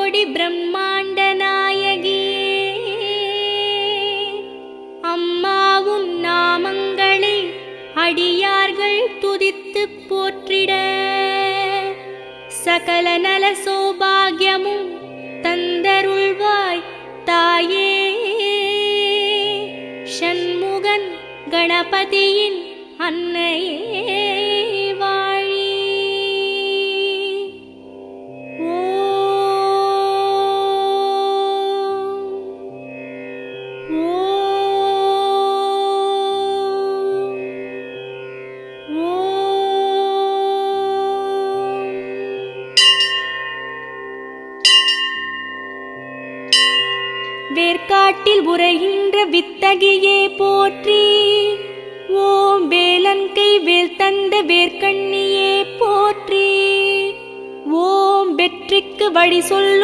கோடி பிரம்மாண்ட நாயகியே, அம்மாவும் நாமங்களை அடியார்கள் துதித்துப் போற்றிட சகல நல சௌபாகியமும் தந்தருள்வாய் தாயே. ஷண்முகன் கணபதியின் அன்னையே வாழி. வேர்க்காட்டில் உரைகின்ற வித்தகியே போற்றி. ஓம் வேலன்கை வேல் தந்த வேர்க்கண்ணியே போற்றி. ஓம் வெற்றிக்கு வழி சொல்லும்